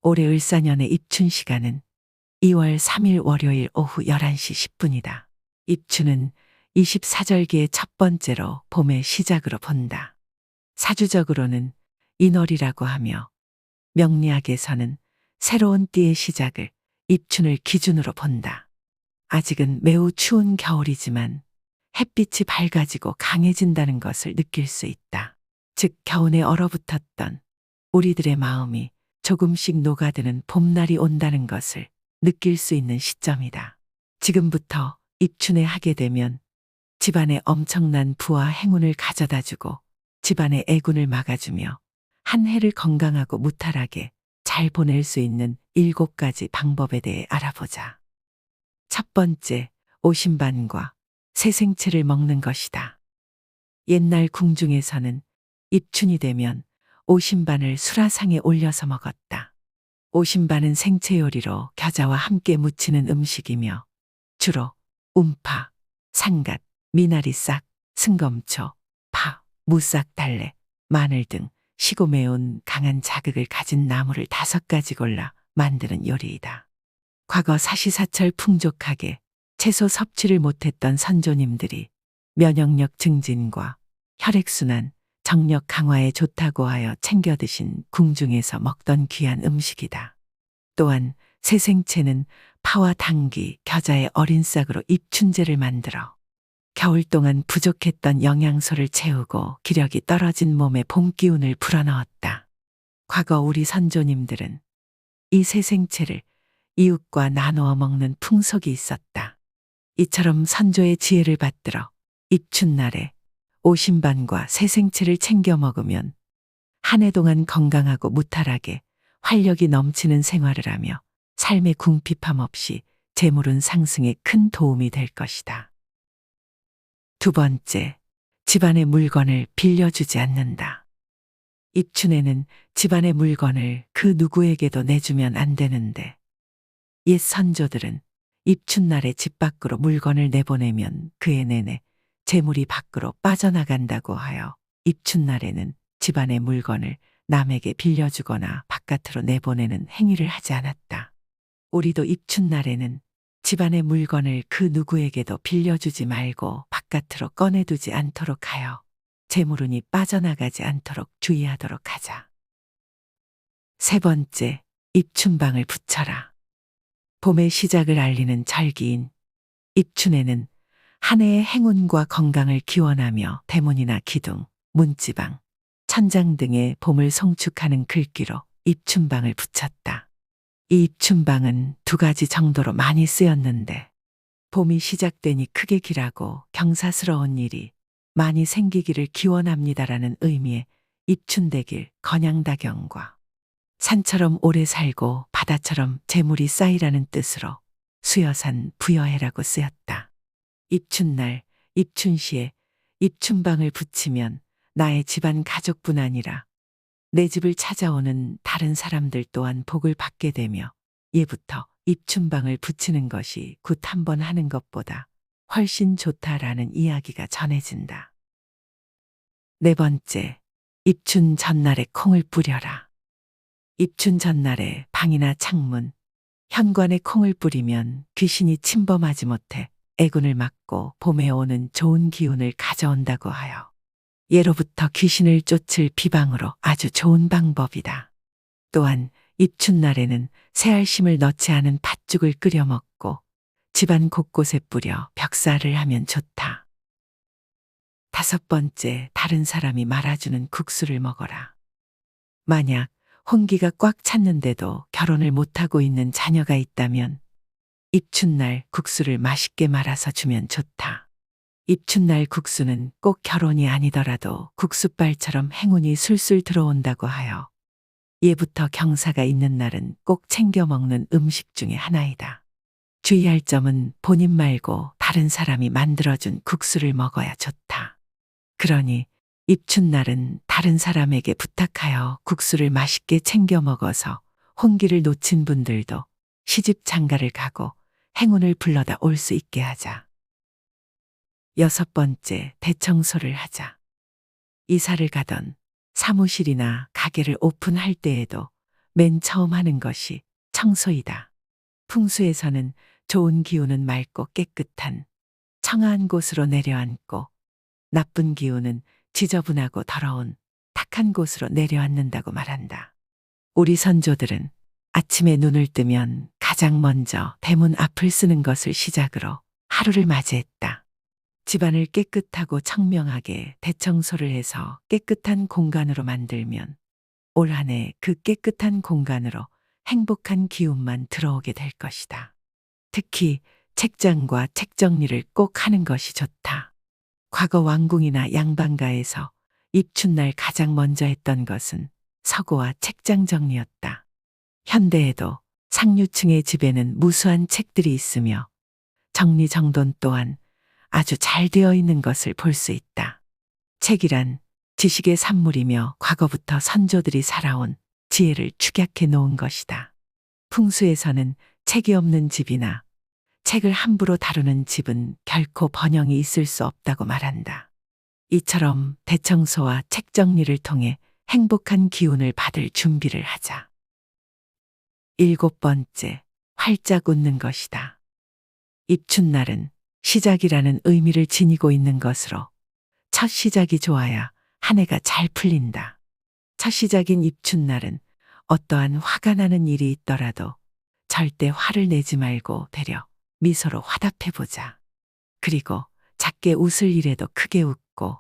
올해 을사년의 입춘 시간은 2월 3일 월요일 오후 11시 10분이다. 입춘은 24절기의 첫 번째로 봄의 시작으로 본다. 사주적으로는 인월이라고 하며 명리학에서는 새로운 띠의 시작을 입춘을 기준으로 본다. 아직은 매우 추운 겨울이지만 햇빛이 밝아지고 강해진다는 것을 느낄 수 있다. 즉 겨운에 얼어붙었던 우리들의 마음이 조금씩 녹아드는 봄날이 온다는 것을 느낄 수 있는 시점이다. 지금부터 입춘에 하게 되면 집안에 엄청난 부와 행운을 가져다주고 집안의 애군을 막아주며 한 해를 건강하고 무탈하게 잘 보낼 수 있는 7가지 방법에 대해 알아보자. 첫 번째, 오신반과 새생채를 먹는 것이다. 옛날 궁중에서는 입춘이 되면 오신반을 수라상에 올려서 먹었다. 오신반은 생채 요리로 겨자와 함께 무치는 음식이며 주로 움파, 상갓, 미나리싹, 승검초, 파, 무싹 달래, 마늘 등 시고 매운 강한 자극을 가진 나물을 5가지 골라 만드는 요리이다. 과거 사시사철 풍족하게 채소 섭취를 못했던 선조님들이 면역력 증진과 혈액순환, 정력 강화에 좋다고 하여 챙겨 드신 궁중에서 먹던 귀한 음식이다. 또한 새생채는 파와 당귀, 겨자의 어린 싹으로 입춘제를 만들어 겨울 동안 부족했던 영양소를 채우고 기력이 떨어진 몸에 봄 기운을 불어넣었다. 과거 우리 선조님들은 이 새생채를 이웃과 나누어 먹는 풍속이 있었다. 이처럼 선조의 지혜를 받들어 입춘날에 오신반과 새생채를 챙겨 먹으면 한 해 동안 건강하고 무탈하게 활력이 넘치는 생활을 하며 삶의 궁핍함 없이 재물운 상승에 큰 도움이 될 것이다. 두 번째, 집안의 물건을 빌려주지 않는다. 입춘에는 집안의 물건을 그 누구에게도 내주면 안 되는데 옛 선조들은 입춘날에 집 밖으로 물건을 내보내면 그해 내내 재물이 밖으로 빠져나간다고 하여 입춘날에는 집안의 물건을 남에게 빌려주거나 바깥으로 내보내는 행위를 하지 않았다. 우리도 입춘날에는 집안의 물건을 그 누구에게도 빌려주지 말고 바깥으로 꺼내두지 않도록 하여 재물운이 빠져나가지 않도록 주의하도록 하자. 세 번째, 입춘방을 붙여라. 봄의 시작을 알리는 절기인 입춘에는 한 해의 행운과 건강을 기원하며 대문이나 기둥, 문지방, 천장 등의 봄을 송축하는 글귀로 입춘방을 붙였다. 이 입춘방은 2가지 정도로 많이 쓰였는데 봄이 시작되니 크게 길하고 경사스러운 일이 많이 생기기를 기원합니다라는 의미의 입춘대길, 건양다경과 산처럼 오래 살고 바다처럼 재물이 쌓이라는 뜻으로 수여산 부여해라고 쓰였다. 입춘날, 입춘시에 입춘방을 붙이면 나의 집안 가족뿐 아니라 내 집을 찾아오는 다른 사람들 또한 복을 받게 되며 예부터 입춘방을 붙이는 것이 굿 한 번 하는 것보다 훨씬 좋다라는 이야기가 전해진다. 네 번째, 입춘 전날에 콩을 뿌려라. 입춘 전날에 방이나 창문, 현관에 콩을 뿌리면 귀신이 침범하지 못해 애군을 막고 봄에 오는 좋은 기운을 가져온다고 하여 예로부터 귀신을 쫓을 비방으로 아주 좋은 방법이다. 또한 입춘날에는 새알심을 넣지 않은 팥죽을 끓여 먹고 집안 곳곳에 뿌려 벽사를 하면 좋다. 5번째, 다른 사람이 말아주는 국수를 먹어라. 만약 혼기가 꽉 찼는데도 결혼을 못하고 있는 자녀가 있다면 입춘날 국수를 맛있게 말아서 주면 좋다. 입춘날 국수는 꼭 결혼이 아니더라도 국수빨처럼 행운이 술술 들어온다고 하여 예부터 경사가 있는 날은 꼭 챙겨 먹는 음식 중에 하나이다. 주의할 점은 본인 말고 다른 사람이 만들어준 국수를 먹어야 좋다. 그러니 입춘날은 다른 사람에게 부탁하여 국수를 맛있게 챙겨 먹어서 혼기를 놓친 분들도 시집 장가를 가고 행운을 불러다 올 수 있게 하자. 6번째, 대청소를 하자. 이사를 가던 사무실이나 가게를 오픈할 때에도 맨 처음 하는 것이 청소이다. 풍수에서는 좋은 기운은 맑고 깨끗한 청아한 곳으로 내려앉고 나쁜 기운은 지저분하고 더러운 탁한 곳으로 내려앉는다고 말한다. 우리 선조들은 아침에 눈을 뜨면 가장 먼저 대문 앞을 쓰는 것을 시작으로 하루를 맞이했다. 집안을 깨끗하고 청명하게 대청소를 해서 깨끗한 공간으로 만들면 올 한 해 그 깨끗한 공간으로 행복한 기운만 들어오게 될 것이다. 특히 책장과 책 정리를 꼭 하는 것이 좋다. 과거 왕궁이나 양반가에서 입춘날 가장 먼저 했던 것은 서고와 책장 정리였다. 현대에도 상류층의 집에는 무수한 책들이 있으며 정리정돈 또한 아주 잘 되어 있는 것을 볼 수 있다. 책이란 지식의 산물이며 과거부터 선조들이 살아온 지혜를 축약해 놓은 것이다. 풍수에서는 책이 없는 집이나 책을 함부로 다루는 집은 결코 번영이 있을 수 없다고 말한다. 이처럼 대청소와 책 정리를 통해 행복한 기운을 받을 준비를 하자. 7번째, 활짝 웃는 것이다. 입춘날은 시작이라는 의미를 지니고 있는 것으로 첫 시작이 좋아야 한 해가 잘 풀린다. 첫 시작인 입춘날은 어떠한 화가 나는 일이 있더라도 절대 화를 내지 말고 되려 미소로 화답해보자. 그리고 작게 웃을 일에도 크게 웃고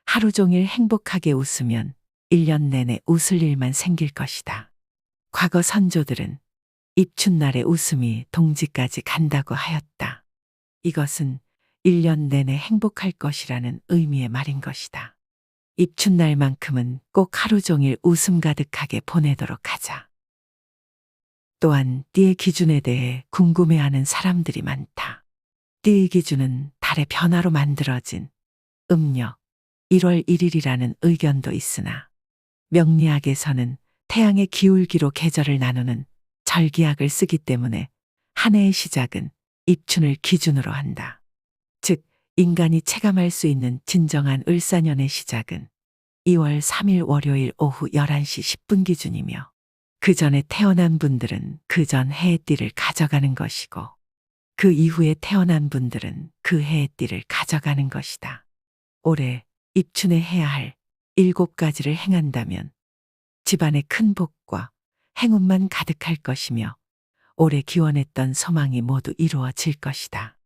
하루 종일 행복하게 웃으면 1년 내내 웃을 일만 생길 것이다. 과거 선조들은 입춘날의 웃음이 동지까지 간다고 하였다. 이것은 1년 내내 행복할 것이라는 의미의 말인 것이다. 입춘날만큼은 꼭 하루 종일 웃음 가득하게 보내도록 하자. 또한 띠의 기준에 대해 궁금해하는 사람들이 많다. 띠의 기준은 달의 변화로 만들어진 음력 1월 1일이라는 의견도 있으나 명리학에서는 태양의 기울기로 계절을 나누는 절기학을 쓰기 때문에 한 해의 시작은 입춘을 기준으로 한다. 즉 인간이 체감할 수 있는 진정한 을사년의 시작은 2월 3일 월요일 오후 11시 10분 기준이며 그 전에 태어난 분들은 그 전 해의 띠를 가져가는 것이고 그 이후에 태어난 분들은 그 해의 띠를 가져가는 것이다. 올해 입춘에 해야 할 7가지를 행한다면 집안에 큰 복과 행운만 가득할 것이며 올해 기원했던 소망이 모두 이루어질 것이다.